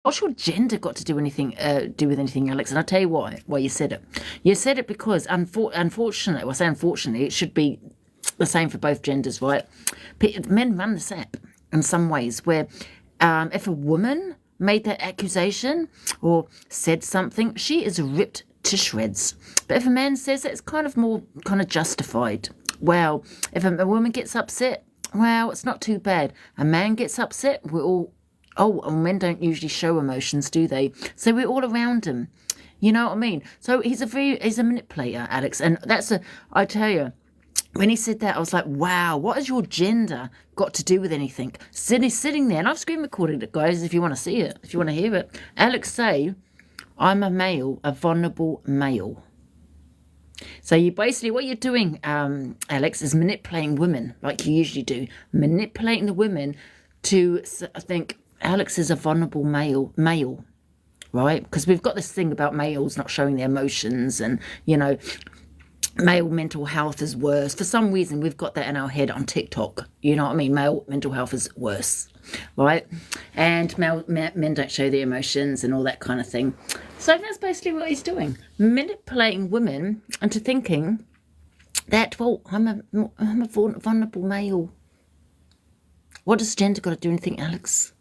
What's your gender got to do with anything, Alex? And I'll tell you why you said it. You said it because, unfortunately, well, I say unfortunately, it should be the same for both genders, right? Men run this app in some ways where if a woman made that accusation or said something, she is ripped to shreds. But if a man says it, it's kind of more kind of justified. Well, if a woman gets upset, well, it's not too bad. A man gets upset, we're all, oh, and men don't usually show emotions, do they? So we're all around him. You know what I mean? So he's a manipulator, Alex. And I tell you, when he said that, I was like, wow, what has your gender got to do with anything? Sitting there, and I've screen recorded it, guys, if you want to see it, if you want to hear it. Alex say, I'm a male, a vulnerable male. So you basically, what you're doing, Alex, is manipulating women, like you usually do. Manipulating the women to think Alex is a vulnerable male, right? Because we've got this thing about males not showing their emotions and, male mental health is worse. For some reason, we've got that in our head on TikTok. You know what I mean? Male mental health is worse, right? And men don't show their emotions and all that kind of thing. So that's basically what he's doing. Manipulating women into thinking that, well, I'm a vulnerable male. What does gender got to do anything, Alex?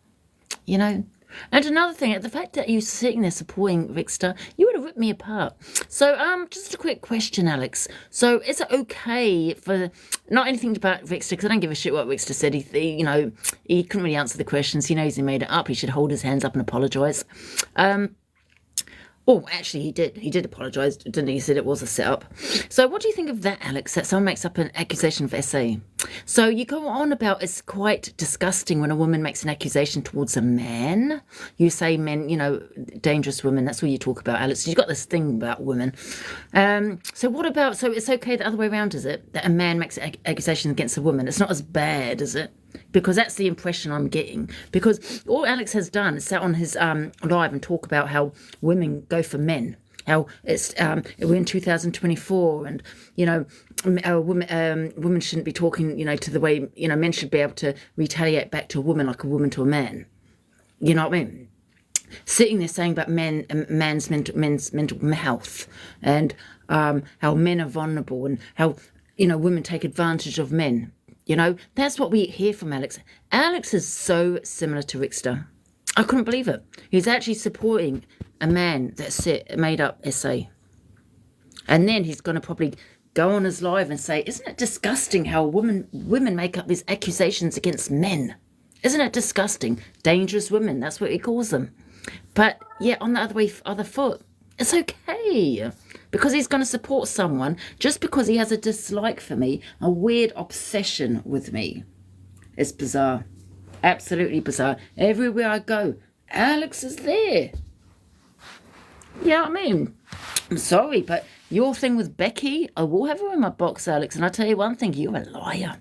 And another thing, the fact that you're sitting there supporting Rickster, you would have ripped me apart. So, just a quick question, Alex. So, is it okay for, not anything about Rickster, because I don't give a shit what Rickster said. He couldn't really answer the questions. He knows he made it up. He should hold his hands up and apologise. Oh, actually, he did. He did apologise, didn't he? He said it was a setup. So what do you think of that, Alex, that someone makes up an accusation of SA? So you go on about it's quite disgusting when a woman makes an accusation towards a man. You say men, dangerous women. That's what you talk about, Alex. You've got this thing about women. So what about, so it's okay the other way around, is it? That a man makes an accusation against a woman. It's not as bad, is it? Because that's the impression I'm getting. Because all Alex has done is sat on his live and talk about how women go for men. How it's we're in 2024, and women shouldn't be talking, to the way men should be able to retaliate back to a woman like a woman to a man. You know what I mean? Sitting there saying about men's mental health, and how men are vulnerable, and how women take advantage of men. That's what we hear from Alex. Alex is so similar to Rickster. I couldn't believe it. He's actually supporting a man that's made up SA. And then he's going to probably go on his live and say, isn't it disgusting how women make up these accusations against men? Isn't it disgusting? Dangerous women, that's what he calls them. But yeah, on the other foot, it's okay. Because he's going to support someone just because he has a dislike for me, a weird obsession with me. It's bizarre. Absolutely bizarre. Everywhere I go, Alex is there. You know what I mean? I'm sorry, but your thing with Becky, I will have her in my box, Alex. And I'll tell you one thing, you're a liar.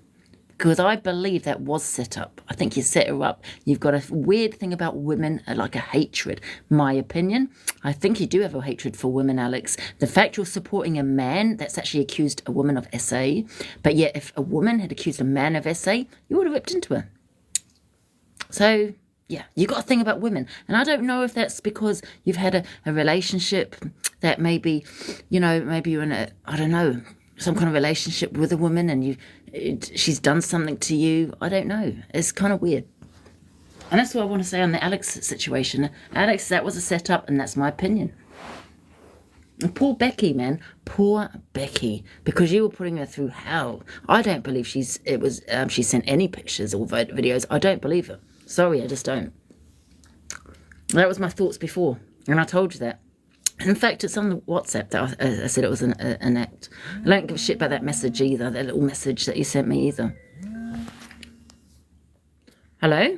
Because I believe that was set up. I think you set her up. You've got a weird thing about women, like a hatred. My opinion, I think you do have a hatred for women, Alex. The fact you're supporting a man that's actually accused a woman of SA, but yet if a woman had accused a man of SA, you would have ripped into her. So, yeah, you got a thing about women. And I don't know if that's because you've had a relationship that maybe, maybe you're in some kind of relationship with a woman and she's done something to you. I don't know. It's kind of weird. And that's what I want to say on the Alex situation. Alex, that was a setup, and that's my opinion. And poor Becky, man. Poor Becky. Because you were putting her through hell. I don't believe she sent any pictures or videos. I don't believe it. Sorry, I just don't. That was my thoughts before. And I told you that. In fact, it's on the WhatsApp that I said it was an act. I don't give a shit about that message either, that little message that you sent me either. Hello?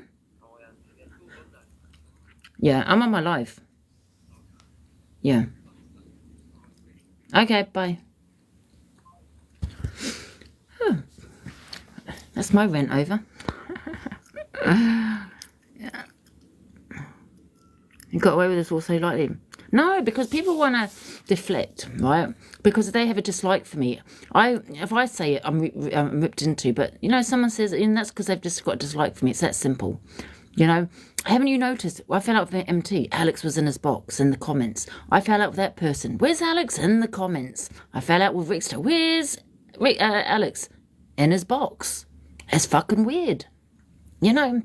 Yeah, I'm on my live. Yeah. Okay, bye. Oh, that's my rent over. Yeah. You got away with this all so lightly. No, because people want to deflect, right? Because they have a dislike for me. If I say it, I'm ripped into. But, someone says, and that's because they've just got a dislike for me. It's that simple. You know, haven't you noticed? I fell out with MT. Alex was in his box in the comments. I fell out with that person. Where's Alex? In the comments. I fell out with Rickster. Where's Alex? In his box. It's fucking weird. You know,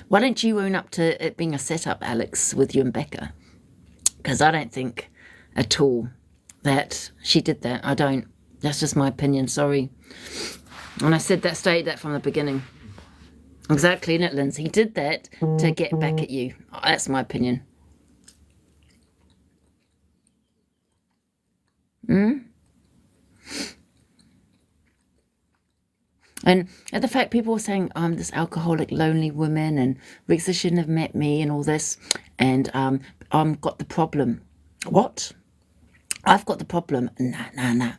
why don't you own up to it being a setup, Alex, with you and Becca? Because I don't think at all that she did that. I don't. That's just my opinion. Sorry. And I said that, stated that from the beginning. Exactly, innit, Lindsay? He did that to get back at you. That's my opinion. And at the fact people were saying, I'm this alcoholic, lonely woman, and Rixa shouldn't have met me and all this, and I've got the problem. What? I've got the problem. Nah.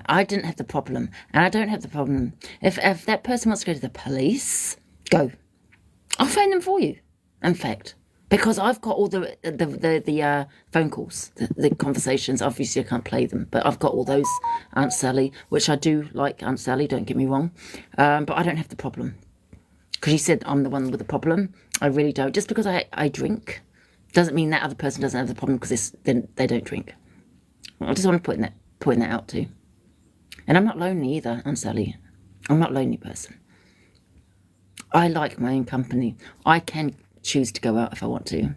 I didn't have the problem, and I don't have the problem. If that person wants to go to the police, go. I'll phone them for you, in fact. Because I've got all the phone calls, the conversations. Obviously, I can't play them, but I've got all those, Aunt Sally, which I do like Aunt Sally, don't get me wrong. But I don't have the problem. Because you said I'm the one with the problem. I really don't. Just because I drink doesn't mean that other person doesn't have the problem because they don't drink. I just want to point that out too. And I'm not lonely either, Aunt Sally. I'm not a lonely person. I like my own company. I can choose to go out if I want to.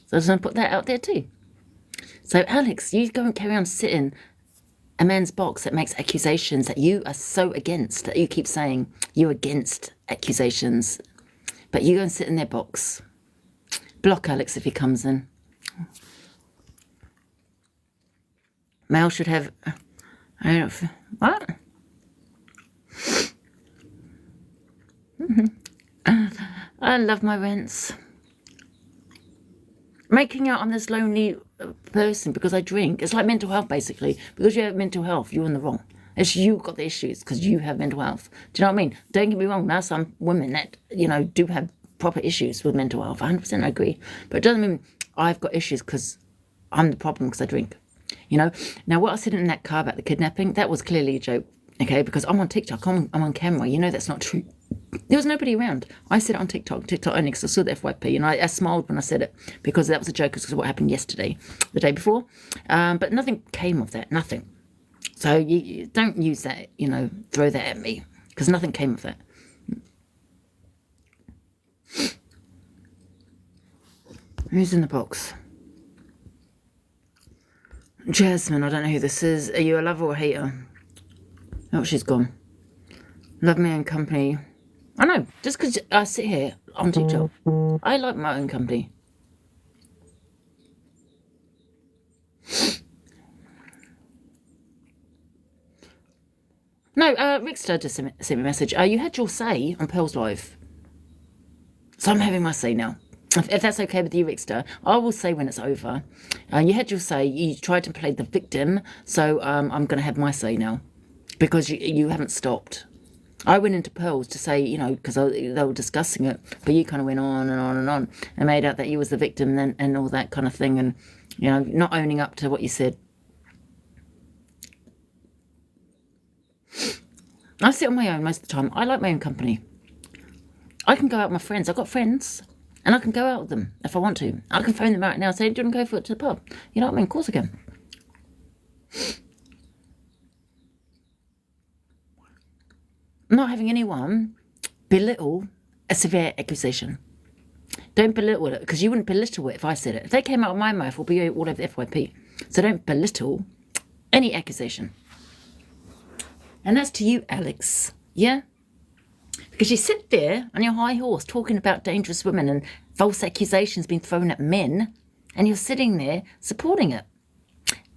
So I just want to put that out there too. So Alex, you go and carry on sitting a man's box that makes accusations that you are so against, that you keep saying you're against accusations, but you go and sit in their box. Block Alex if he comes in. Male should have... What? I love my rents. Making out I'm this lonely person because I drink. It's like mental health, basically. Because you have mental health, you're in the wrong. It's you got the issues because you have mental health. Do you know what I mean? Don't get me wrong. Now some women that, do have proper issues with mental health. 100% I agree. But it doesn't mean I've got issues because I'm the problem because I drink. Now what I said in that car about the kidnapping, that was clearly a joke. Okay, because I'm on TikTok, I'm on camera. That's not true. There was nobody around. I said it on TikTok only because I saw the FYP, and I smiled when I said it because that was a joke because of what happened yesterday, the day before. But nothing came of that, nothing. So you don't use that, throw that at me because nothing came of that. Who's in the box? Jasmine, I don't know who this is. Are you a lover or a hater? Oh, she's gone. Love my own company. I know, just because I sit here on TikTok, I like my own company. No, Rickster just sent me a message. You had your say on Pearl's Live. So I'm having my say now. If that's okay with you, Rickster, I will say when it's over. You had your say. You tried to play the victim, so I'm going to have my say now. Because you haven't stopped. I went into Pearls to say, because they were discussing it, but you kind of went on and on and on and made out that you was the victim and all that kind of thing and, not owning up to what you said. I sit on my own most of the time. I like my own company. I can go out with my friends. I've got friends and I can go out with them if I want to. I can phone them out now and say, do you want to go for it to the pub? You know what I mean? Of course I can. Not having anyone belittle a severe accusation. Don't belittle it, because you wouldn't belittle it if I said it. If they came out of my mouth, it will be all over the FYP. So don't belittle any accusation. And that's to you, Alex. Yeah? Because you sit there on your high horse talking about dangerous women and false accusations being thrown at men, and you're sitting there supporting it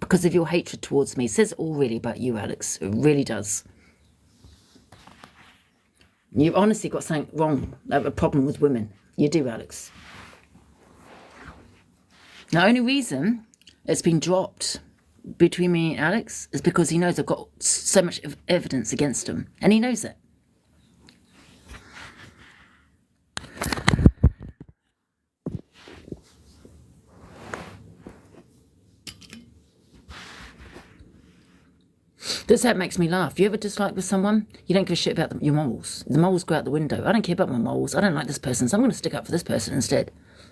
because of your hatred towards me. It says all really about you, Alex. It really does. You've honestly got something wrong, a problem with women. You do, Alex. The only reason it's been dropped between me and Alex is because he knows I've got so much evidence against him. And he knows it. That makes me laugh. You ever dislike with someone? You don't give a shit about your morals. The morals go out the window. I don't care about my morals. I don't like this person, so I'm going to stick up for this person instead.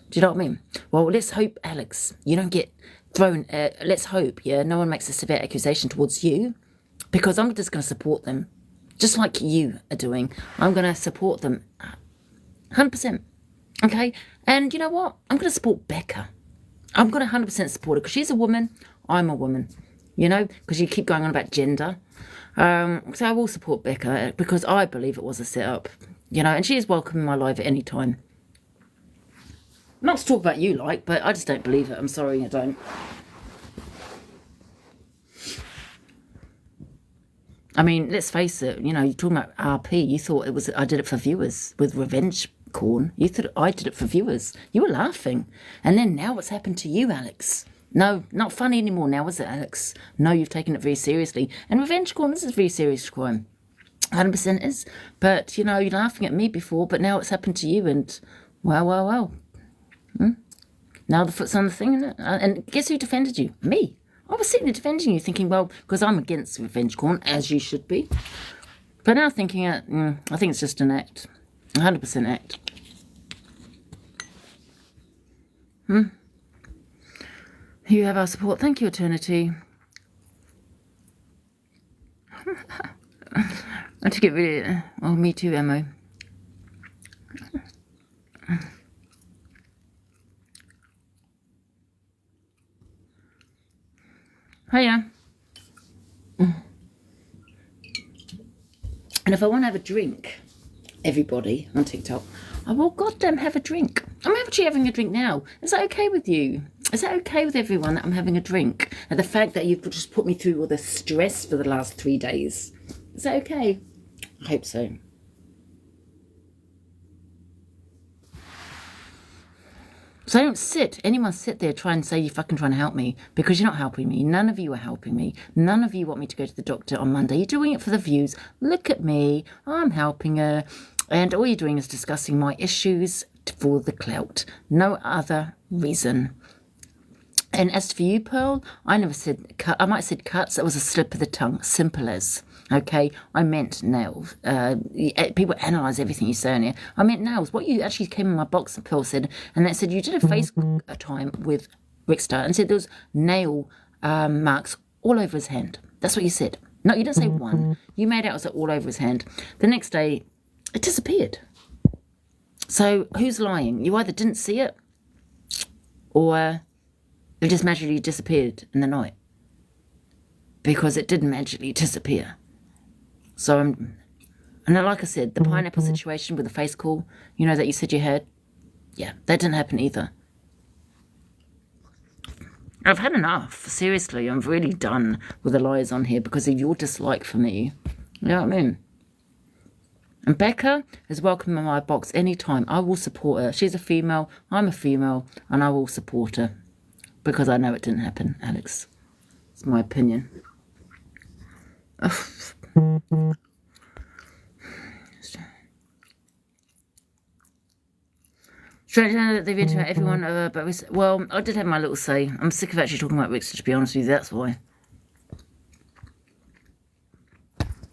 Do you know what I mean? Well, let's hope, Alex, you don't get thrown. Let's hope, yeah, no one makes a severe accusation towards you, because I'm just going to support them, just like you are doing. I'm going to support them 100%. Okay? And you know what? I'm going to support Becca. I'm going to 100% support her because she's a woman. I'm a woman. You know, because you keep going on about gender. So I will support Becca because I believe it was a set-up. You know, and she is welcome in my life at any time. Not to talk about you, like, but I just don't believe it. I'm sorry, I don't. I mean, let's face it, you know, you're talking about RP. You thought it was, I did it for viewers with revenge corn. You thought I did it for viewers. You were laughing. And then now what's happened to you, Alex? No, not funny anymore now, is it, Alex? No, you've taken it very seriously. And revenge corn, this is a very serious crime. 100% is. But, you know, you're laughing at me before, but now it's happened to you, and well. Now the foot's on the thing, isn't it? And guess who defended you? Me. I was sitting there defending you, thinking, well, because I'm against revenge corn, as you should be. But now thinking, I think it's just an act. 100% act. You have our support. Thank you, Eternity. I to get rid of it. Oh, me too, Emo. Hiya. And if I want to have a drink, everybody on TikTok, I will goddamn have a drink. I'm actually having a drink now. Is that okay with you? Is that okay with everyone that I'm having a drink? And the fact that you've just put me through all the stress for the last 3 days. Is that okay? I hope so. So don't anyone sit there try and say you're fucking trying to help me, because you're not helping me. None of you are helping me. None of you want me to go to the doctor on Monday. You're doing it for the views. Look at me. I'm helping her. And all you're doing is discussing my issues for the clout. No other reason. And as for you, Pearl, I never said cut. I might have said cuts. That was a slip of the tongue. Simple as. Okay, I meant nails. People analyse everything you say on here. I meant nails. What you actually came in my box, and Pearl said, and it said you did a face time with Rickster and said there was nail marks all over his hand. That's what you said. No, you didn't say one. You made out it was all over his hand. The next day, it disappeared. So who's lying? You either didn't see it, or it just magically disappeared in the night. Because it didn't magically disappear. So and like I said, the pineapple situation with the face call, you know, that you said you had, yeah, that didn't happen either. I've had enough. Seriously, I'm really done with the lies on here because of your dislike for me. You know what I mean? And Becca is welcome in my box anytime. I will support her. She's a female, I'm a female, and I will support her. Because I know it didn't happen, Alex. It's my opinion. Strange that they've interviewed everyone, but well, I did have my little say. I'm sick of actually talking about Rickster, to be honest with you. That's why.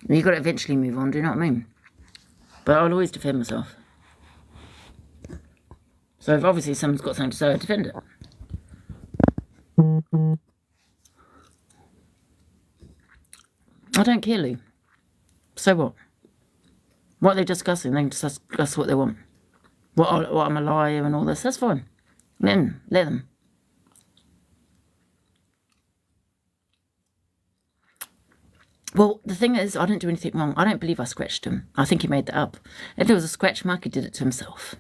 You've got to eventually move on. Do you know what I mean? But I'll always defend myself. So if obviously someone's got something to say, I defend it. I don't care, Lou. So what? What are they discussing? They can discuss what they want. What I'm a liar and all this. That's fine. Let them. Well, the thing is, I didn't do anything wrong. I don't believe I scratched him. I think he made that up. If there was a scratch mark, he did it to himself.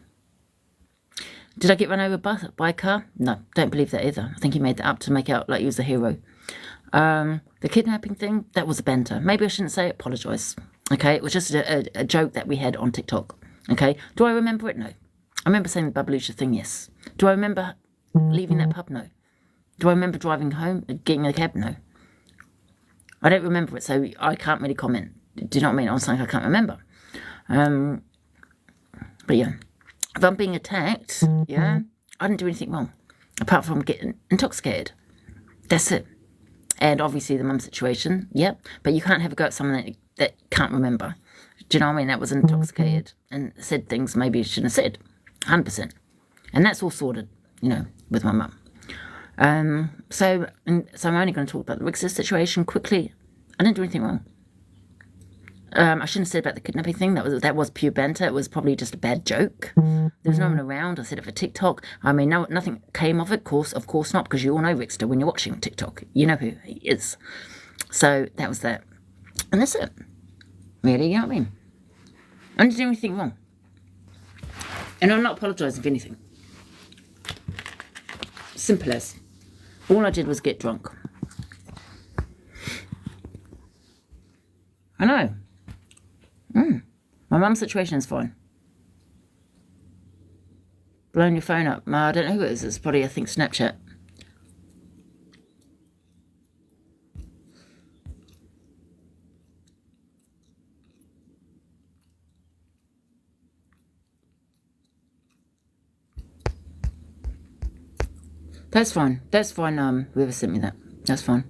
Did I get run over by a car? No, don't believe that either. I think he made that up to make out like he was a hero. The kidnapping thing, that was a banter. Maybe I shouldn't say it, apologise. Okay, it was just a joke that we had on TikTok. Okay, do I remember it? No. I remember saying the Babalusha thing, yes. Do I remember leaving that pub? No. Do I remember driving home, getting a cab? No. I don't remember it, so I can't really comment. Do you know what I mean? I was saying I can't remember. But yeah, if I'm being attacked, yeah, I didn't do anything wrong, apart from getting intoxicated. That's it. And obviously the mum situation, yep. But you can't have a go at someone that can't remember. Do you know what I mean? That was intoxicated and said things maybe shouldn't have said. 100%. And that's all sorted, with my mum. So I'm only going to talk about the Richter situation quickly. I didn't do anything wrong. I shouldn't have said about the kidnapping thing. That was pure banter. It was probably just a bad joke. There was no one around. I said it for TikTok. I mean, nothing came of it. Of course not, because you all know Richter when you're watching TikTok. You know who he is. So that was that. And that's it. Really, you know what I mean? I didn't do anything wrong. And I'm not apologising for anything. Simple as. All I did was get drunk. I know. My mum's situation is fine. Blowing your phone up. I don't know who it is. It's probably, I think, Snapchat. That's fine. That's fine, whoever sent me that. That's fine.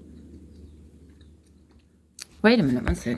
Wait a minute, one sec.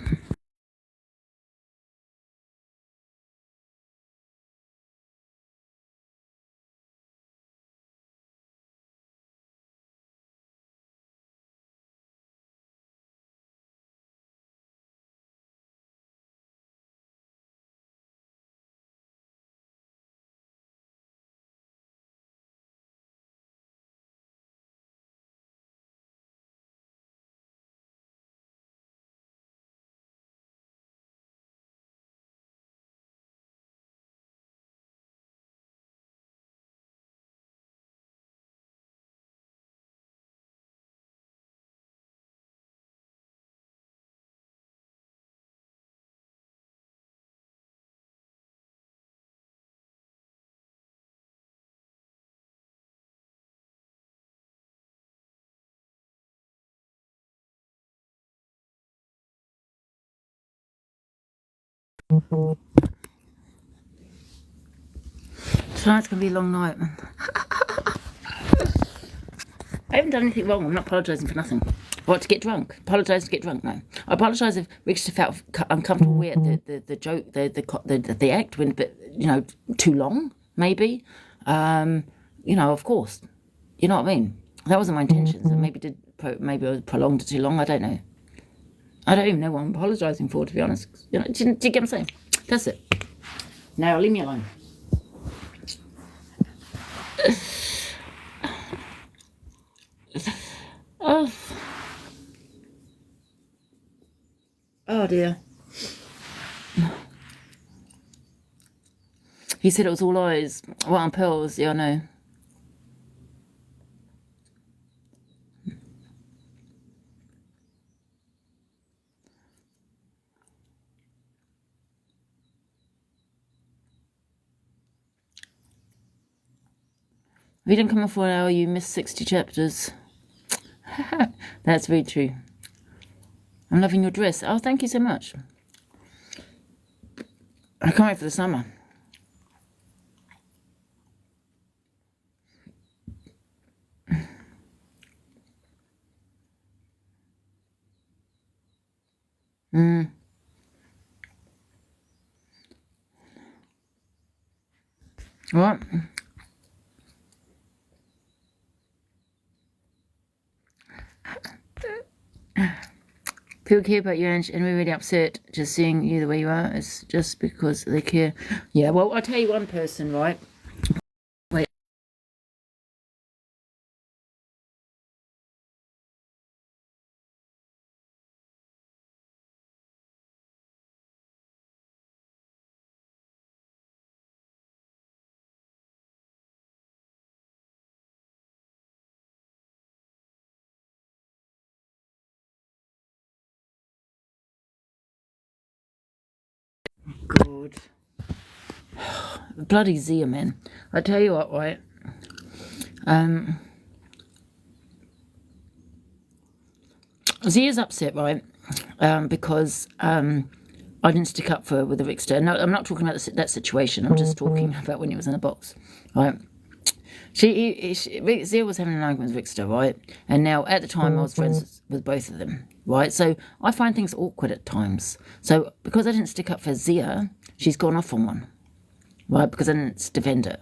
Tonight's going to be a long night. I haven't done anything wrong. I'm not apologising for nothing. What, to get drunk? Apologise to get drunk? No. I apologise if Richter felt uncomfortable with the joke, the act went a bit, too long, maybe. Of course. You know what I mean? That wasn't my intentions. Maybe I prolonged it too long. I don't know. I don't even know what I'm apologising for, to be honest. Do you get what I'm saying? That's it. Now, leave me alone. Oh dear. He said it was all eyes. Well, on pearls, yeah, I know. If you didn't come in for an hour, you missed 60 chapters. That's very true. I'm loving your dress. Oh, thank you so much. I can't wait for the summer. What? People care about you, Ange, and we're really upset just seeing you the way you are. It's just because they care. Yeah, well, I'll tell you one person, right? Wait. God. Bloody Zia, man. I tell you what, right? Zia's upset, right? Because I didn't stick up for her with the Richter. No, I'm not talking about that situation. I'm just talking about when he was in the box, right? Zia was having an argument with Rickster, right? And now, at the time, I was friends with both of them, right? So I find things awkward at times. So because I didn't stick up for Zia, she's gone off on one, right? Because I didn't defend her.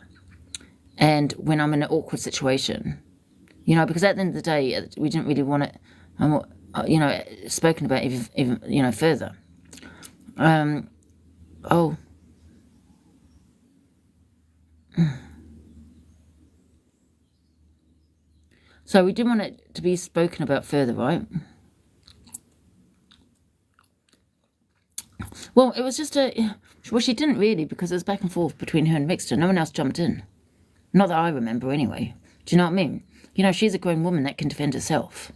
And when I'm in an awkward situation, because at the end of the day, we didn't really want it, spoken about even further. So we didn't want it to be spoken about further, right? Well, it was just she didn't really, because it was back and forth between her and Rickster. No one else jumped in. Not that I remember, anyway. Do you know what I mean? She's a grown woman that can defend herself.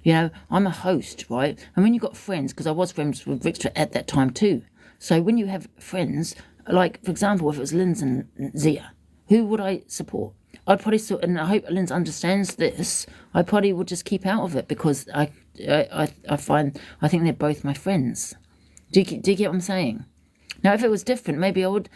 I'm a host, right? And when you've got friends, because I was friends with Rickster at that time too. So when you have friends, like, for example, if it was Linz and Zia, who would I support? I'd probably and I hope Linz understands this. I probably would just keep out of it because I think they're both my friends. Do you get what I'm saying? Now, if it was different, maybe I would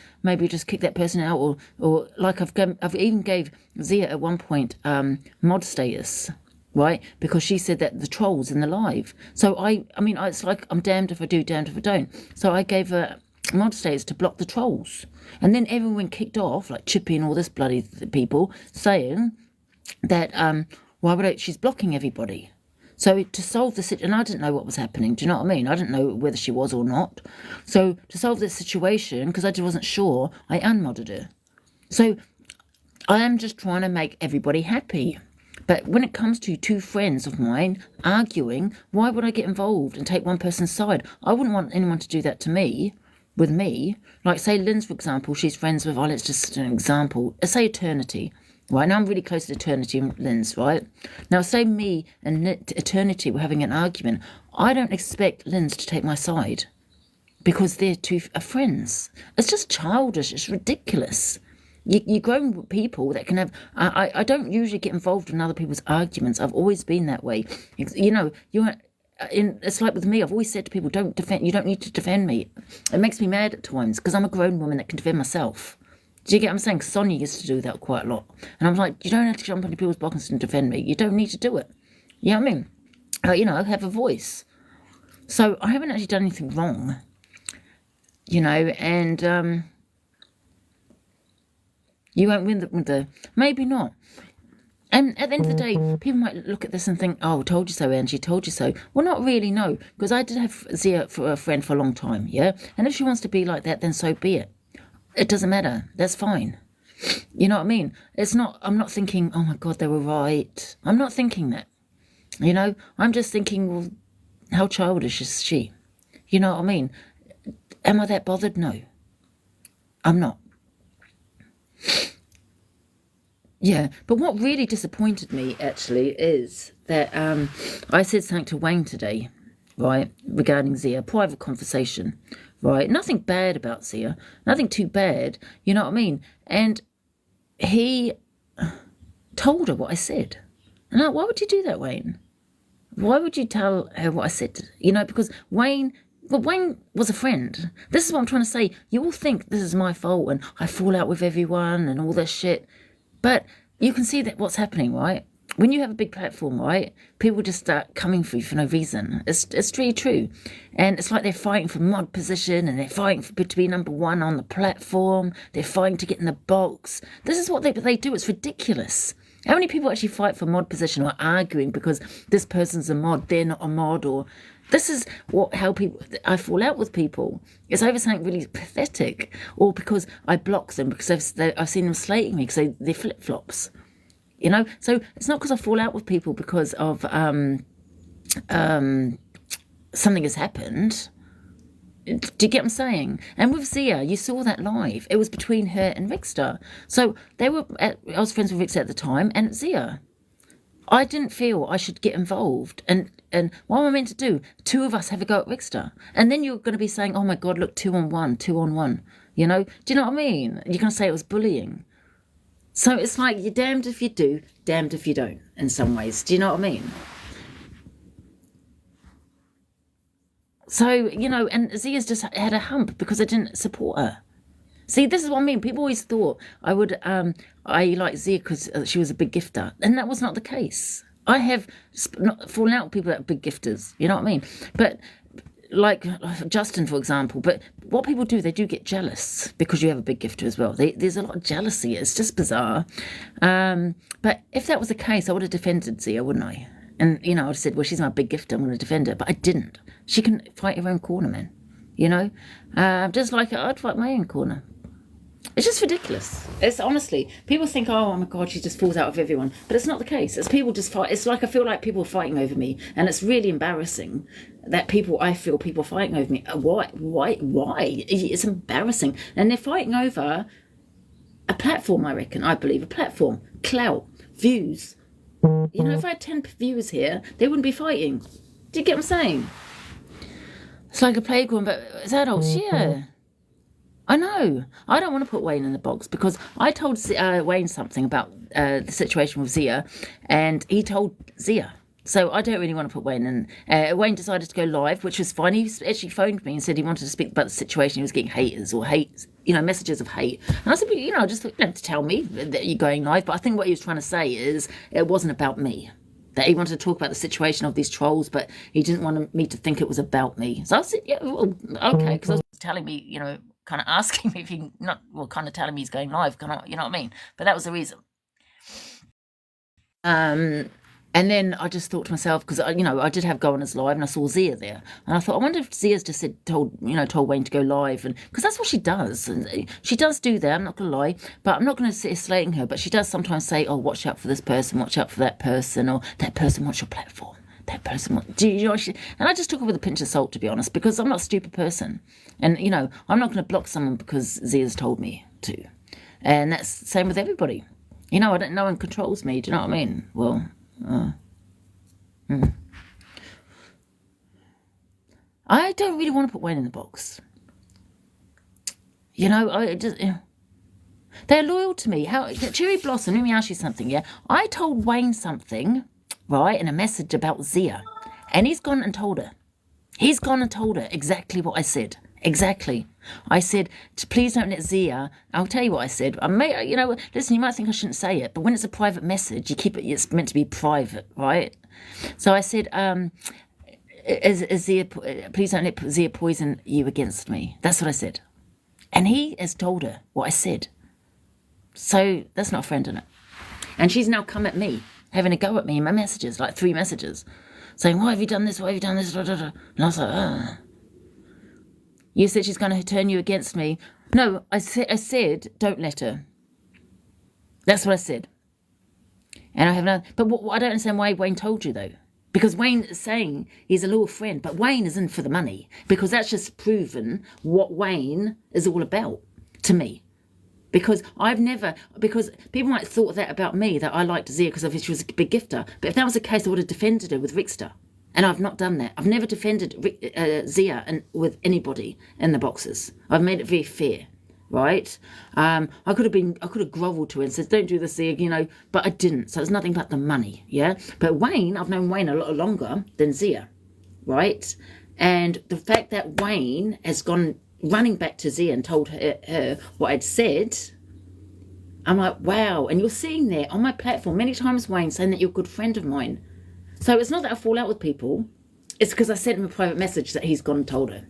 just kick that person out, or like I've even gave Zia at one point mod status, right? Because she said that the trolls in the live. So I mean, it's like I'm damned if I do, damned if I don't. So I gave her mod status to block the trolls, and then everyone kicked off, like Chippy and all this bloody people, saying that she's blocking everybody. So to solve the situation, and I didn't know what was happening, do you know what I mean? I didn't know whether she was or not. So to solve this situation, because I just wasn't sure, I unmodded her. So I am just trying to make everybody happy. But when it comes to two friends of mine arguing, why would I get involved and take one person's side? I wouldn't want anyone to do that to me, with me. Like, say, Linz, for example, she's friends with, let's just an example, say Eternity. Right, now I'm really close to Eternity and Linz, right? Now, say me and Eternity were having an argument. I don't expect Linz to take my side because they're two friends. It's just childish. It's ridiculous. You're grown people that can have... I don't usually get involved in other people's arguments. I've always been that way. It's like with me. I've always said to people, you don't need to defend me. It makes me mad at times because I'm a grown woman that can defend myself. Do you get what I'm saying? Sonia used to do that quite a lot. And I'm like, you don't have to jump into people's boxes and defend me. You don't need to do it. You know what I mean? I have a voice. So I haven't actually done anything wrong. And you won't win the... Maybe not. And at the end of the day, people might look at this and think, oh, told you so, Angie, told you so. Well, not really, no. Because I did have Zia for a friend for a long time, yeah? And if she wants to be like that, then so be it. It doesn't matter. That's fine. You know what I mean? I'm not thinking, oh my God, they were right. I'm not thinking that. I'm just thinking, well, how childish is she? You know what I mean? Am I that bothered? No. I'm not. Yeah, but what really disappointed me, actually, is that I said something to Wayne today, right, regarding Zia, private conversation. Right, nothing bad about Zia, nothing too bad, you know what I mean? And he told her what I said. And why would you do that, Wayne? Why would you tell her what I said? Because Wayne was a friend. This is what I'm trying to say. You all think this is my fault and I fall out with everyone and all this shit. But you can see that what's happening, right? When you have a big platform, right, people just start coming for you for no reason. It's really true. And it's like they're fighting for mod position and they're fighting to be number one on the platform. They're fighting to get in the box. This is what they do. It's ridiculous. How many people actually fight for mod position or arguing because this person's a mod, they're not a mod, or... This is how I fall out with people. It's over something really pathetic, or because I block them because I've seen them slating me because they're flip-flops. So it's not because I fall out with people because of something has happened. Do you get what I'm saying? And with Zia, you saw that live. It was between her and Rickster. So I was friends with Rickster at the time and Zia. I didn't feel I should get involved. And what am I meant to do? Two of us have a go at Rickster. And then you're going to be saying, oh my God, look, 2-on-1. Do you know what I mean? You're going to say it was bullying. So it's like you're damned if you do, damned if you don't, in some ways. Do you know what I mean? So, and Zia's just had a hump because I didn't support her. See, this is what I mean. People always thought I would I like Zia because she was a big gifter. And that was not the case. I have not fallen out with people that are big gifters. You know what I mean? But like Justin, for example. But what people do, they do get jealous because you have a big gifter as well. There's a lot of jealousy. It's just bizarre. But if that was the case, I would have defended Zia, wouldn't I? And, you know, I said, well, she's my big gifter. I'm going to defend her. But I didn't. She can fight her own corner, man. You know? Just like I'd fight my own corner. It's just ridiculous. It's honestly, people think, oh my God, she just falls out with everyone. But it's not the case. It's people just fight. It's like I feel like people are fighting over me. And it's really embarrassing that I feel people fighting over me. Why? It's embarrassing. And they're fighting over a platform, I believe. A platform. Clout. Views. You know, if I had 10 viewers here, they wouldn't be fighting. Do you get what I'm saying? It's like a playground, but it's adults, yeah. I know. I don't want to put Wayne in the box because I told Wayne something about the situation with Zia, and he told Zia. So I don't really want to put Wayne in. Wayne decided to go live, which was fine. He actually phoned me and said he wanted to speak about the situation. He was getting haters or messages of hate. And I said, well, just to tell me that you're going live. But I think what he was trying to say is it wasn't about me. That he wanted to talk about the situation of these trolls, but he didn't want me to think it was about me. So I said, yeah, well, okay, because I was telling me, kind of asking me if kind of telling me he's going live, kind of, you know what I mean? But that was the reason. And then I just thought to myself, because I did have Goannas live, and I saw Zia there, and I thought, I wonder if Zia's just told Wayne to go live, and because that's what she does, and she does do that. I'm not gonna lie, but I'm not gonna sit slating her. But she does sometimes say, "Oh, watch out for this person, watch out for that person, or that person wants your platform." That person wants, and I just took it with a pinch of salt, to be honest, because I'm not a stupid person, and I'm not going to block someone because Zia's told me to, and that's the same with everybody. No one controls me. Do you know what I mean? Well. I don't really want to put Wayne in the box. They're loyal to me. Cherry Blossom, let me ask you something, yeah? I told Wayne something, right, in a message about Zia, and he's gone and told her. He's gone and told her exactly what I said. Exactly. I said, please don't let Zia. I'll tell you what I said. Listen, you might think I shouldn't say it, but when it's a private message, you keep it. It's meant to be private, right? So I said, Zia, please don't let Zia poison you against me. That's what I said, and he has told her what I said. So that's not a friend, is it? And she's now come at me, having a go at me in my messages, like 3 messages, saying, why have you done this? Why have you done this? And I was like, You said she's going to turn you against me. No, I said, don't let her. That's what I said. And I have no. But I don't understand why Wayne told you, though. Because Wayne is saying he's a loyal friend, but Wayne is in for the money. Because that's just proven what Wayne is all about to me. Because people might have thought that about me, that I liked Zia because she was a big gifter. But if that was the case, I would have defended her with Rickster. And I've not done that. I've never defended Zia with anybody in the boxes. I've made it very fair, right? I could have grovelled to her and said, don't do this, Zia, but I didn't. So it's nothing but the money, yeah? But Wayne, I've known Wayne a lot longer than Zia, right? And the fact that Wayne has gone running back to Zia and told her what I'd said, I'm like, wow. And you're seeing there on my platform many times, Wayne, saying that you're a good friend of mine. So it's not that I fall out with people. It's because I sent him a private message that he's gone and told her.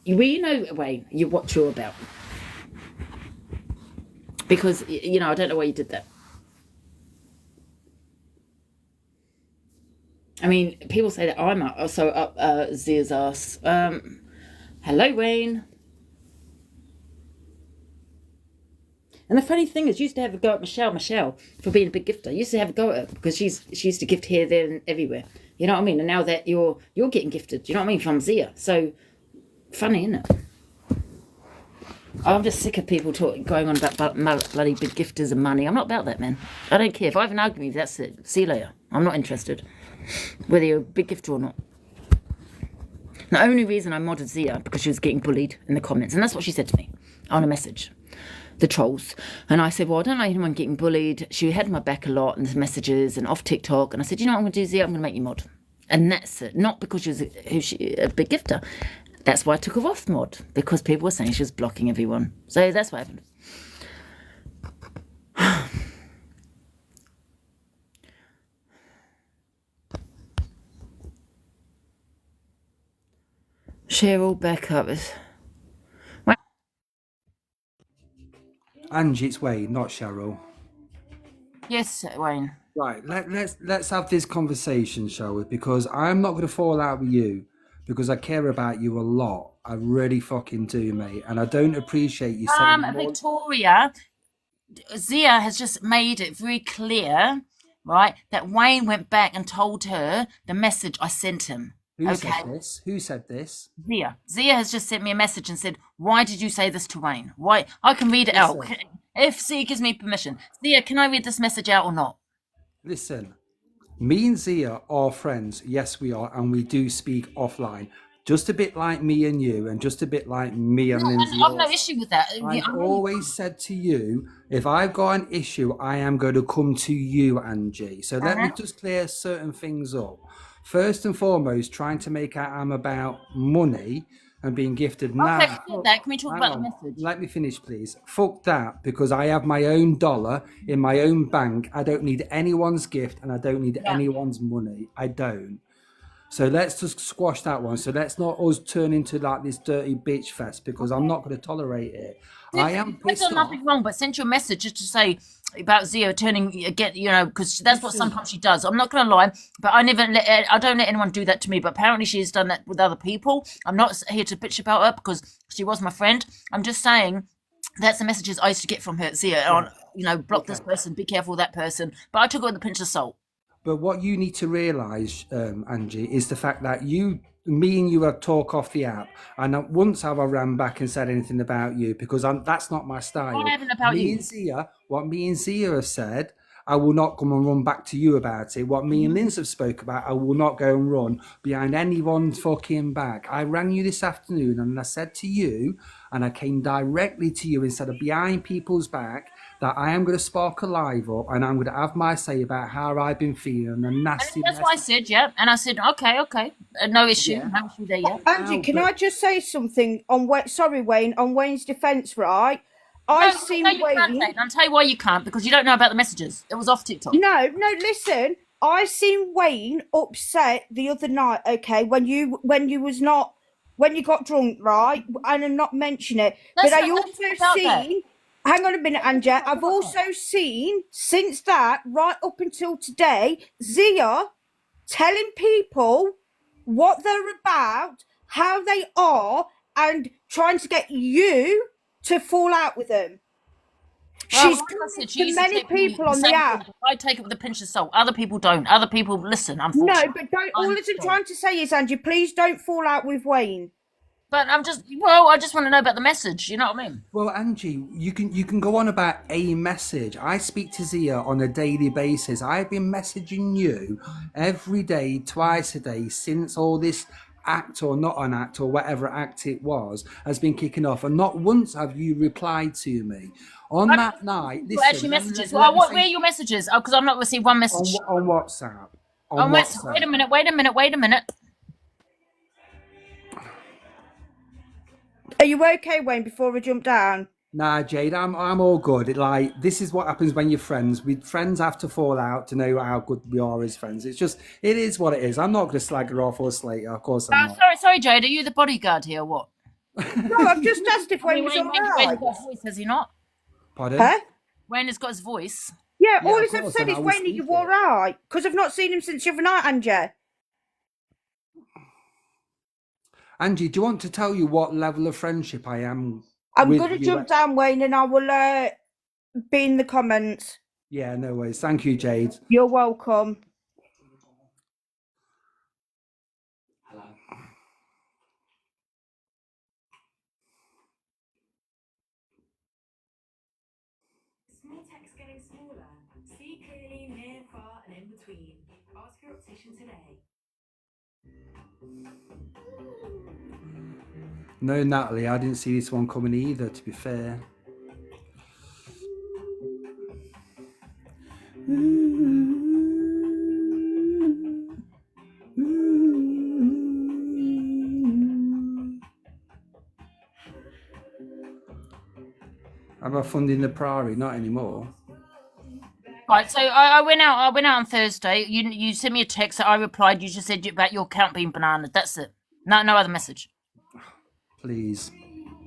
Wayne, what you're about. Because, I don't know why you did that. I mean, people say that I'm also up Zia's ass. Hello, Wayne. And the funny thing is, you used to have a go at Michelle, for being a big gifter. You used to have a go at her because she used to gift here, there, and everywhere. You know what I mean? And now that you're getting gifted, you know what I mean, from Zia. So, funny, isn't it? I'm just sick of people going on about bloody big gifters and money. I'm not about that, man. I don't care. If I have an argument with you, that's it. See you later. I'm not interested, whether you're a big gifter or not. The only reason I modded Zia because she was getting bullied in the comments, and that's what she said to me on a message. The trolls. And I said, well, I don't like anyone getting bullied. She had my back a lot in the messages and off TikTok. And I said, what I'm going to do, Zia? I'm going to make you mod. And that's it. Not because she was a big gifter. That's why I took her off mod. Because people were saying she was blocking everyone. So that's what happened. Cheryl backup is. Angie, it's Wayne, not Cheryl. Yes, Wayne. Right, let's have this conversation, shall we? Because I'm not going to fall out with you because I care about you a lot. I really fucking do, mate. And I don't appreciate you saying more. Victoria, Zia has just made it very clear, right, that Wayne went back and told her the message I sent him. Who Okay, said this? Who said this? Zia has just sent me a message and said, "Why did you say this to Wayne? Why?" I can read it out Listen, if Zia gives me permission. Zia, can I read this message out or not? listen. Me and Zia are friends. Yes, we are, and we do speak offline. Just a bit like me and you, and just a bit like me and No, Lindsay I've no also. issue with that. I've always said to you, if I've got an issue, I am going to come to you, Angie. So let me just clear certain things up. First and foremost, trying to make out I'm about money and being gifted. Okay, Now, forget that. Can we talk hang about the on, message? let me finish, please. Fuck that, because I have my own dollar in my own bank. I don't need anyone's gift and I don't need Yeah. anyone's money. I don't. So let's just squash that one. So let's not us turn into like this dirty bitch fest because I'm not going to tolerate it. I am I've pissed done off. nothing wrong, but sent you a message just to say about Zia turning again, because that's what Listen, sometimes she does. I'm not going to lie, but I don't let anyone do that to me. But apparently, she has done that with other people. I'm not here to bitch about her because she was my friend. I'm just saying that's the messages I used to get from her. Zia yeah, on, block this okay. person, be careful of that person. But I took it with a pinch of salt. But what you need to realise, Angie, is the fact that me and you have talk off the app, and not once have I ran back and said anything about you because that's not my I style. haven't about you. What me and Zia have said, I will not come and run back to you about it. What me and Linz have spoke about, I will not go and run behind anyone's fucking back. I rang you this afternoon and I said to you, and I came directly to you instead of behind people's back, that I am going to spark a live up and I'm going to have my say about how I've been feeling and the And nasty that's what I message. said, yeah. And I said, okay, no issue, Yeah. no issue there, yeah. Angie, can I just say something on sorry, Wayne, on Wayne's defence, right? No, I've no, seen you can't say Wayne. it. I'll tell you why you can't, because you don't know about the messages. It was off TikTok. No, no, listen. I seen Wayne upset the other night, okay, when you was not when you got drunk, right? And I'm not mentioning it. But I Let's also talk about that. seen hang on a minute, Angie. I've also seen since that, right up until today, Zia telling people what they're about, how they are, and trying to get you to fall out with them. Well, She's like I coming said, she to used to many take me people the on the same thing. app. I take it with a pinch of salt. Other people don't. Other people listen, No, unfortunately. but don't. All I'm that I'm sorry. trying to say is, Angie, please don't fall out with Wayne. But I just want to know about the message. You know what I mean? Well, Angie, you can go on about a message. I speak to Zia on a daily basis. I've been messaging you every day, twice a day, since all this act or not an act or whatever act it was has been kicking off, and not once have you replied to me. On I that night, don't listen, actually messages. let Well, me where are say your messages? Oh, because I've not received one message. on WhatsApp. On Oh, wait WhatsApp. a minute, wait a minute, wait a minute. Are you okay, Wayne? Before we jump down. Nah, Jade, I'm all good. Like this is what happens when you're friends. We friends have to fall out to know how good we are as friends. It is what it is. I'm not going to slag her off or slate her. Of course I'm not. Sorry, Jade. Are you the bodyguard here or what? No, I've just asked if I mean, Wayne was all Wayne's right. got a voice, has he not? Pardon? Huh? Wayne has got his voice. Yeah, Yeah, all of I've course, said and is, I will Wayne, are speak you all it. right? Because I've not seen him since the other night, Angie. Angie, do you want to tell you what level of friendship I am I'm with going to you? jump down, Wayne, and I will be in the comments. Yeah, no worries. Thank you, Jade. You're welcome. Small text getting smaller. See clearly, near, far, and in between. Ask your optician today. No, Natalie, I didn't see this one coming either, to be fair. Have I funding the Priory? Not anymore. Right, so I went out. I went out on Thursday. You sent me a text. I replied. You just said about your account being bananas. That's it. No other message. please.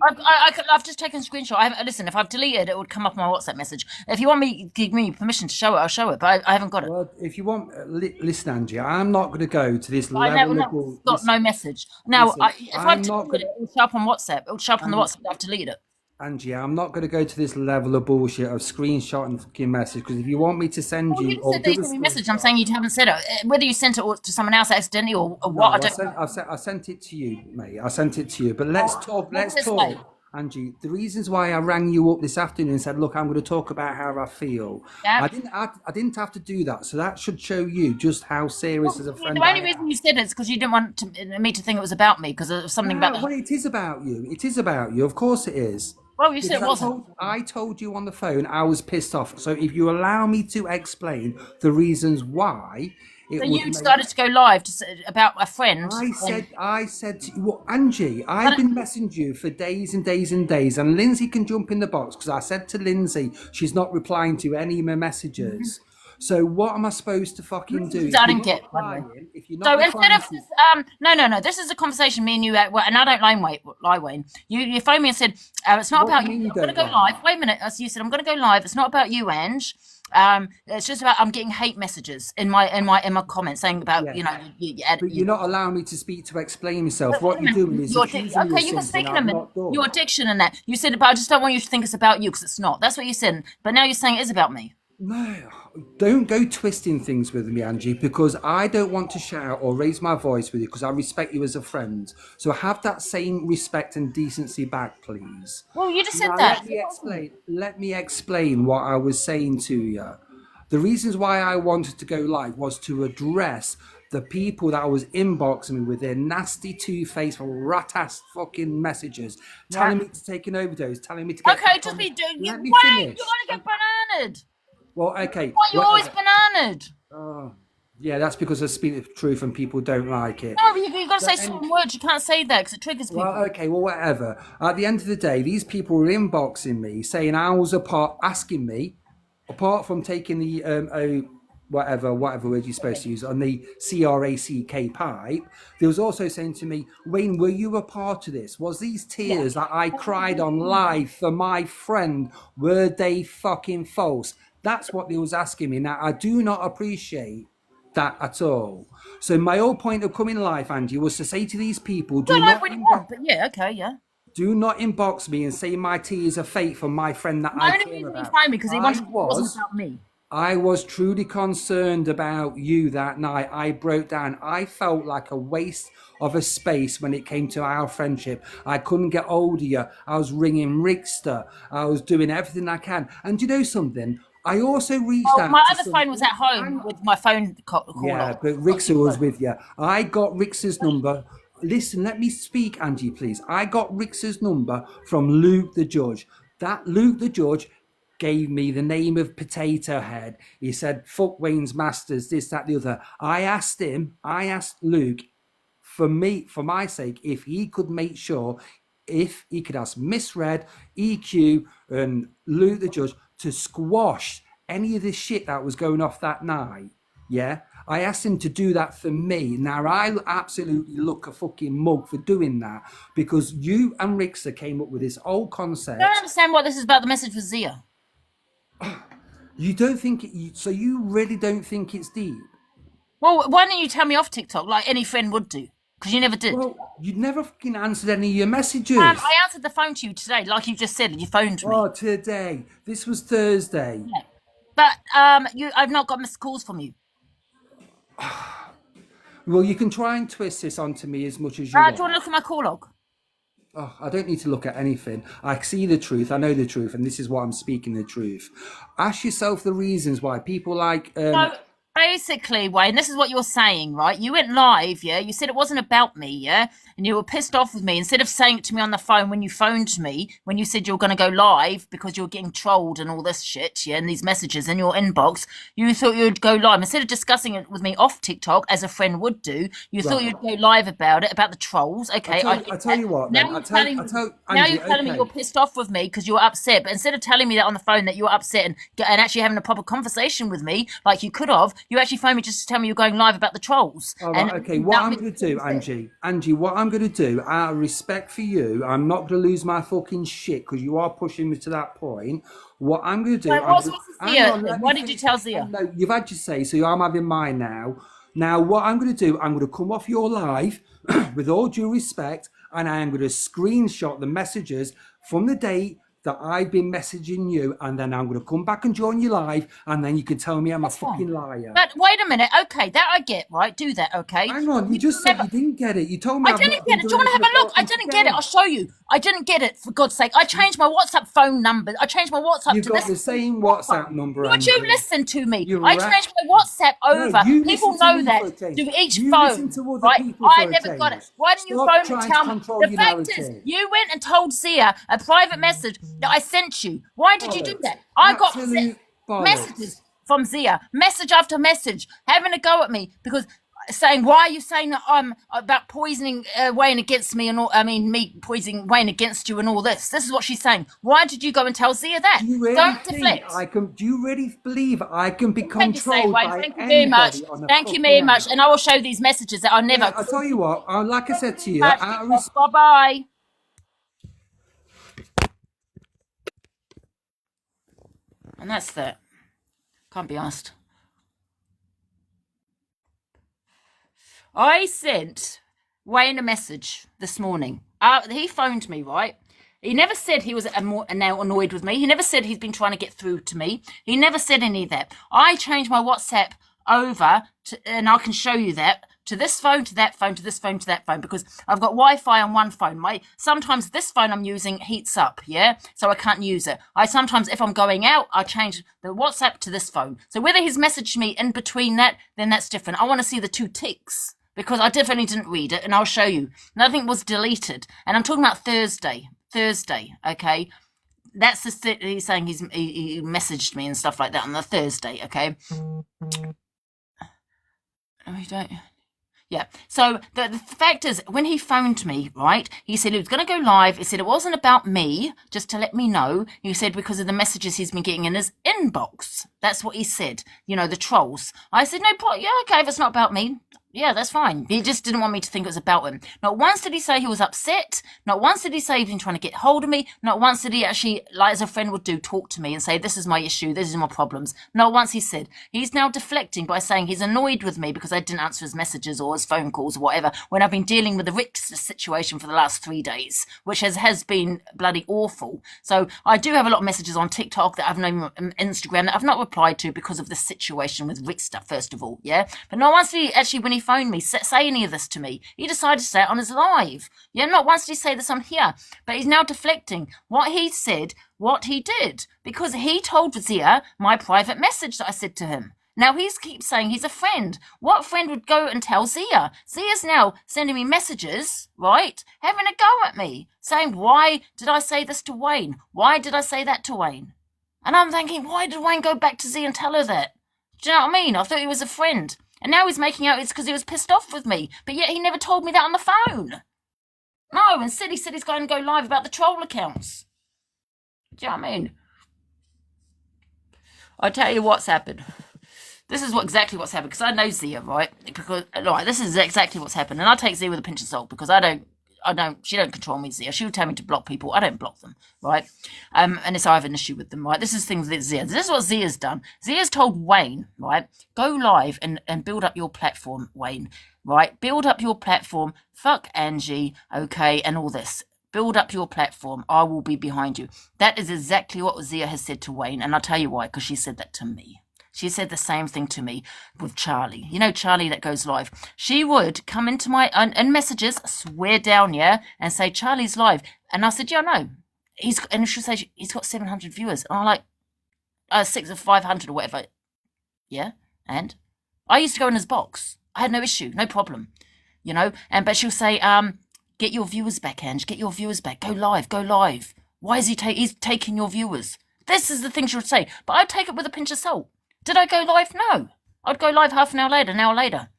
I've just taken a screenshot. Listen, if I've deleted it, would come up on my WhatsApp message. If you want me, give me permission to show it, I'll show it. But I haven't got it. Well, if you want, listen, Angie, I'm not going to go to this I level never of bull. got no message. Now, listen, if I've I'm not deleted gonna- it, it'll show up on WhatsApp. It'll show up on the WhatsApp. I've deleted it. Angie, I'm not going to go to this level of bullshit of screenshot and fucking message, because if you want me to send Well, you you or said that do you a sent me a message. I'm screenshot- saying you haven't said it. Whether you sent it to someone else accidentally or No, what, I don't know. I sent it to you, mate. I sent it to you. But let's talk. what does Let's it talk. say? Angie, the reasons why I rang you up this afternoon and said, "Look, I'm going to talk about how I feel." Yeah. I didn't have to do that, so that should show you just how serious as a friend. The only reason you said it is because you didn't want me to think it was about me because of something about the. Well, it is about you. It is about you. Of course, it is. Well, you said it Because wasn't. I told you on the phone I was pissed off. So if you allow me to explain the reasons why, it So would you make- decided to go live about a friend. I said to you, well, Angie, I've been messaging you for days and days and days, and Lindsay can jump in the box because I said to Lindsay she's not replying to any of my messages. So what am I supposed to fucking do? I didn't get, by the way. If you're So not instead of replying no, this is a conversation me and you had, and I don't lie, Wayne. You phoned me and said it's not What about do you you. mean I'm going to you go don't live. Wait a minute, as you said, I'm going to go live. It's not about you, Ange. It's just about I'm getting hate messages in my comments saying about but you're not allowing me to speak to explain myself. What you're doing is accusing me of okay, you were something speaking a I've minute. not done. Your addiction and that. You said, but I just don't want you to think it's about you because it's not. That's what you said. But now you're saying it is about me. No, don't go twisting things with me, Angie, because I don't want to shout or raise my voice with you because I respect you as a friend. So have that same respect and decency back, please. Well, you just said Now, that. Let me explain what I was saying to you. The reasons why I wanted to go live was to address the people that was inboxing me with their nasty two-faced rat-ass fucking messages, telling me to take an overdose, telling me to get... Okay, just be doing. Let me Wait, finish. you want to get bananaed. Well, okay. Why are you well, always bananaed? Yeah, that's because I speak the truth and people don't like it. No, you got to say certain words. You can't say that because it triggers people. Well, okay, well, whatever. At the end of the day, these people were inboxing me saying I was asking me, apart from taking the whatever word you're supposed to use on the CRACK pipe, they was also saying to me, Wayne, were you a part of this? Was these tears that I cried on live for my friend, were they fucking false? That's what they was asking me. Now, I do not appreciate that at all. So my whole point of coming live, Angie, was to say to these people, do Don't like not what you want, but yeah, okay, yeah. do not inbox me and say my tears are fake for my friend that The I only care reason he about. phoned me because he wanted it wasn't was, about me. I was truly concerned about you that night. I broke down. I felt like a waste of a space when it came to our friendship. I couldn't get hold of you. I was ringing Rickster. I was doing everything I can. And you know something? I also reached out. My to other some- phone was at home with my phone call Yeah, off. but Rixer was with you. I got Rixer's number. Listen, let me speak, Angie, please. I got Rixer's number from Luke the Judge. That Luke the Judge gave me the name of Potato Head. He said, fuck Wayne's Masters, this, that, the other. I asked Luke, for my sake, if he could make sure, if he could ask Miss Red, EQ, and Luke the Judge to squash any of this shit that was going off that night. Yeah, I asked him to do that for me. Now I absolutely look a fucking mug for doing that because you and Rixer came up with this whole concept. I don't understand what this is about. The message with Zia. You don't think it, so you really don't think it's deep? Well, why don't you tell me off TikTok like any friend would do? Because you never did. Well, you never fucking answered any of your messages. I answered the phone to you today, like you just said. You phoned me. Oh, today. This was Thursday. Yeah. But I've not got missed calls from you. Well, you can try and twist this onto me as much as you Do you want. want to look at my call log? Oh, I don't need to look at anything. I see the truth. I know the truth, and this is why I'm speaking the truth. Ask yourself the reasons why people like. So basically, Wayne, this is what you're saying, right? You went live, yeah? You said it wasn't about me, yeah? And you were pissed off with me. Instead of saying it to me on the phone when you phoned me, when you said you were going to go live because you were getting trolled and all this shit, yeah? And these messages in your inbox, you thought you'd go live. Instead of discussing it with me off TikTok, as a friend would do, you thought you'd go live about it, about the trolls. Okay, I tell you what, then. Now you're telling me you're pissed off with me because you're upset. But instead of telling me that on the phone that you're upset and actually having a proper conversation with me, like you could have, You actually phoned me just to tell me you're going live about the trolls. All right, okay. What I'm going to do, Angie, what I'm going to do, out of respect for you, I'm not going to lose my fucking shit because you are pushing me to that point. What I'm going to do, Why did you tell Zia? No, you've had your say, so I'm having mine now. Now, what I'm going to do, I'm going to come off your live with all due respect, and I am going to screenshot the messages from the date that I've been messaging you, and then I'm going to come back and join you live, and then you can tell me I'm a fucking liar. But wait a minute, okay, that I get, right? Do that, okay? Hang on, you just said you didn't get it. You told me I didn't get it. Do you want to have a look? I didn't get it. I'll show you. I didn't get it, for God's sake. I changed my WhatsApp phone number. I changed my WhatsApp You've to got this. the same WhatsApp number. Would you listen to me? You're I right. changed my WhatsApp over. you People listen to know me that. for a change. Do each You phone. listen to other Right? people I for a never got it. change. Why didn't you Stop phone me trying and to tell me? control The your fact is, narrative. you went and told Zia a private message that I sent you. Why did you do Bollocks. that? I got Absolute bollocks. messages from Zia, message after message, having a go at me because saying, why are you saying that I'm about poisoning Wayne against me and all, I mean, me poisoning Wayne against you and all this. This is what she's saying. Why did you go and tell Zia that? Do you really Don't think deflect. do you really believe I can be Thank you, controlled Wayne. by Thank you very much. anybody on a Thank you fucking very much. app? And I will show these messages that I never. Yeah, I'll tell you what, like I said to you, Bye bye. And that's that. Can't be asked. I sent Wayne a message this morning. He phoned me, right? He never said he was now annoyed with me. He never said he's been trying to get through to me. He never said any of that. I changed my WhatsApp over to, and I can show you that, to this phone, to that phone, to this phone, to that phone, because I've got Wi-Fi on one phone. Sometimes this phone I'm using heats up, yeah? So I can't use it. Sometimes, if I'm going out, I change the WhatsApp to this phone. So whether he's messaged me in between that, then that's different. I want to see the 2 ticks, because I definitely didn't read it, and I'll show you. Nothing was deleted. And I'm talking about Thursday, okay? That's the he's saying he messaged me and stuff like that on the Thursday, okay? No, you don't. Yeah. So the fact is, when he phoned me, right, he said he was going to go live. He said it wasn't about me, just to let me know. He said because of the messages he's been getting in his inbox. That's what he said. You know, the trolls. I said, no problem. Yeah, okay, if it's not about me. Yeah, that's fine. He just didn't want me to think it was about him. Not once did he say he was upset. Not once did he say he'd been trying to get hold of me. Not once did he actually, like as a friend would do, talk to me and say, this is my issue, this is my problems. Not once he said. He's now deflecting by saying he's annoyed with me because I didn't answer his messages or his phone calls or whatever, when I've been dealing with the Rick situation for the last 3 days, which has been bloody awful. So I do have a lot of messages on TikTok that I've known, Instagram, that I've not replied to because of the situation with Rick stuff, first of all, yeah? But not once did he actually, when he phoned me, say any of this to me. He decided to say it on his live. Yeah, not once did he say this on here. But he's now deflecting what he said, what he did, because he told Zia my private message that I said to him. Now he keeps saying he's a friend. What friend would go and tell Zia? Zia's now sending me messages, right? Having a go at me, saying, why did I say this to Wayne? Why did I say that to Wayne? And I'm thinking, why did Wayne go back to Zia and tell her that? Do you know what I mean? I thought he was a friend. And now he's making out it's because he was pissed off with me. But yet he never told me that on the phone. No, instead he said he's going to go live about the troll accounts. Do you know what I mean? I'll tell you what's happened. This is exactly what's happened, because I know Zia, right? Because, right, this is exactly what's happened. And I take Zia with a pinch of salt, because she don't control me, Zia. She would tell me to block people. I don't block them, right? And it's I have an issue with them, right? This is things that Zia. This is what Zia's done. Zia's told Wayne, right? Go live and build up your platform, Wayne, right? Build up your platform. Fuck Angie, okay, and all this. Build up your platform. I will be behind you. That is exactly what Zia has said to Wayne, and I'll tell you why, because she said that to me. She said the same thing to me with Charlie. You know, Charlie that goes live. She would come into my and messages, swear down, yeah, and say, Charlie's live. And I said, yeah, I know. And she'll say, he's got 700 viewers. And I'm like, 6 or 500 or whatever. Yeah, and I used to go in his box. I had no issue, no problem, you know. But she'll say, get your viewers back, Ange. Get your viewers back. Go live, go live. Why is he's taking your viewers? This is the thing she would say. But I'd take it with a pinch of salt. Did I go live? No. I'd go live half an hour later, an hour later.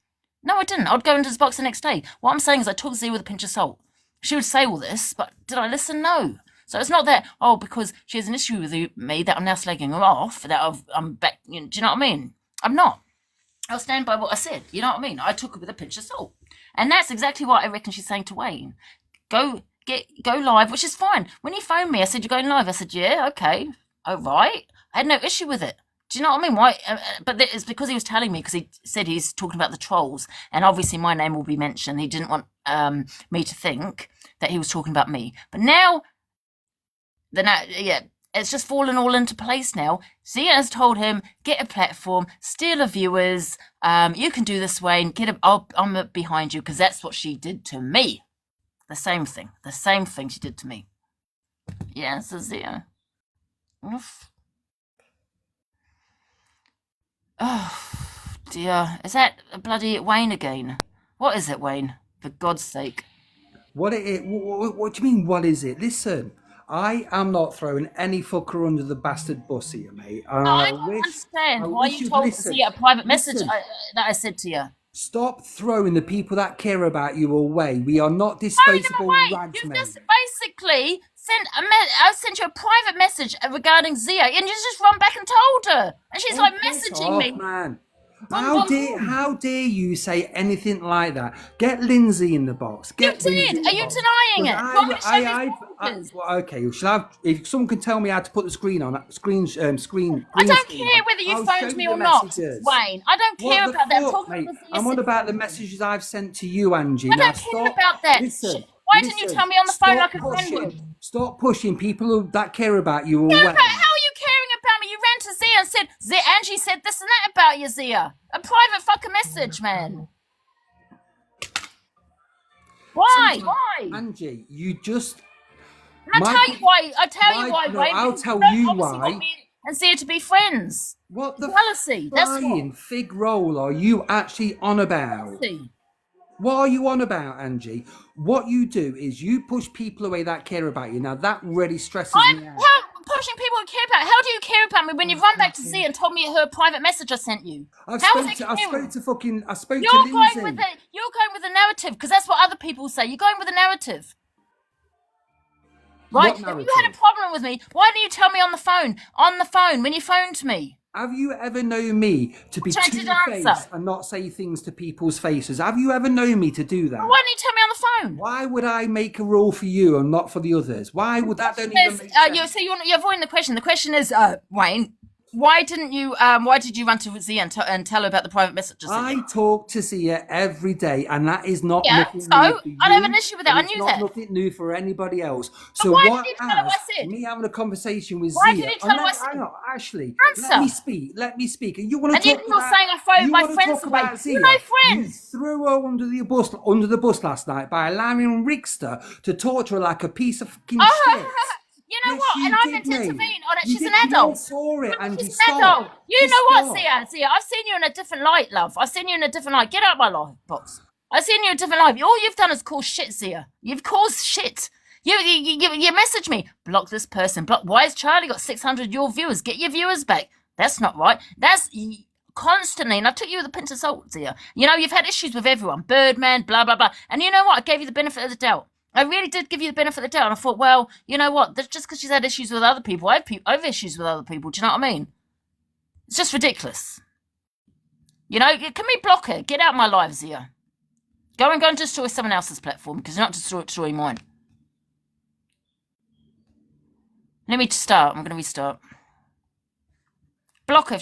No, I didn't. I'd go into his box the next day. What I'm saying is I took Zia with a pinch of salt. She would say all this, but did I listen? No. So it's not that, because she has an issue with me that I'm now slagging her off, that I'm back, do you know what I mean? I'm not. I'll stand by what I said. You know what I mean? I took it with a pinch of salt. And that's exactly what I reckon she's saying to Wayne. Go live, which is fine. When he phoned me, I said, "You're going live?" I said, "Yeah, okay. All right." I had no issue with it. Do you know what I mean? Why? But it's because he was telling me, because he said he's talking about the trolls, and obviously my name will be mentioned. He didn't want me to think that he was talking about me. But now, it's just fallen all into place now. Zia has told him, get a platform, steal the viewers. You can do this, Wayne. I'm behind you, because that's what she did to me. The same thing she did to me. Yeah, so Zia. Oof. Oh, dear. Is that bloody Wayne again? What is it, Wayne? For God's sake. What do you mean, what is it? Listen, I am not throwing any fucker under the bastard bus here, mate. I don't understand why you told Zia a private message that I said to you. Stop throwing the people that care about you away. We are not disposable rags, You've mate. just basically I sent you a private message regarding Zia, and you just run back and told her, and she's like messaging me. Man. How dare you say anything like that? Get Lindsay in the box. You did. Are you denying it? Okay. If someone can tell me how to put the screen on, screen. I don't care whether you phoned me or not, Wayne. I don't care about that. I'm on about the messages I've sent to you, Angie. I don't care about that. Listen, why didn't you tell me on the phone like a friend would? Stop pushing people that care about you away. How are you caring about me? You ran to Zia and said, Angie said this and that about you, Zia. A private fucking message, man. Why? Angie, you just... I'll tell you why, Wayne. I'll tell you why. And Zia to be friends. What the jealousy? flying fig roll are you actually on about? What are you on about, Angie? What you do is you push people away that care about you. Now that really stresses me out. Pushing people who care about. How do you care about me when you run back to Zia and told me her private message I sent you? I spoke to Lindsay. You're going with the narrative, because that's what other people say. You're going with the narrative. Right? If you had a problem with me, why didn't you tell me on the phone? On the phone, when you phoned me. Have you ever known me to be two-faced and not say things to people's faces? Have you ever known me to do that? Well, why didn't you tell me on the phone? Why would I make a rule for you and not for the others? Why would that don't even make sense? You're avoiding the question. The question is, Wayne, why did you run to Zia and tell her about the private messages? I talk to Zia every day, and that is not nothing new for you. I don't have an issue with that. I knew that. It's not nothing new for anybody else. So why did you tell her what I said? Me having a conversation with Why Zia. Did you tell her what I said? Hang on, Ashley. Answer. Let me speak. And you want to talk about... you're saying I phoned my friends away. You're no friends. You threw her under the bus last night by allowing Rigster to torture her like a piece of fucking shit. You know what? And I meant to intervene on it. She's an adult. Saw it, and she's an adult. You know what, Zia? I've seen you in a different light, love. I've seen you in a different light. Get out of my life box. I've seen you in a different light. All you've done is cause shit, Zia. You've caused shit. You message me. Block this person. Block. Why has Charlie got 600 of your viewers? Get your viewers back. That's not right. That's constantly. And I took you with a pinch of salt, Zia. You know, you've had issues with everyone. Birdman, blah, blah, blah. And you know what? I gave you the benefit of the doubt. I really did give you the benefit of the doubt. And I thought, well, you know what? Just because she's had issues with other people, I have issues with other people. Do you know what I mean? It's just ridiculous. You know, can we block her? Get out of my life, Zia. Go and destroy someone else's platform, because you're not destroying mine. Let me start. I'm going to restart. Block her.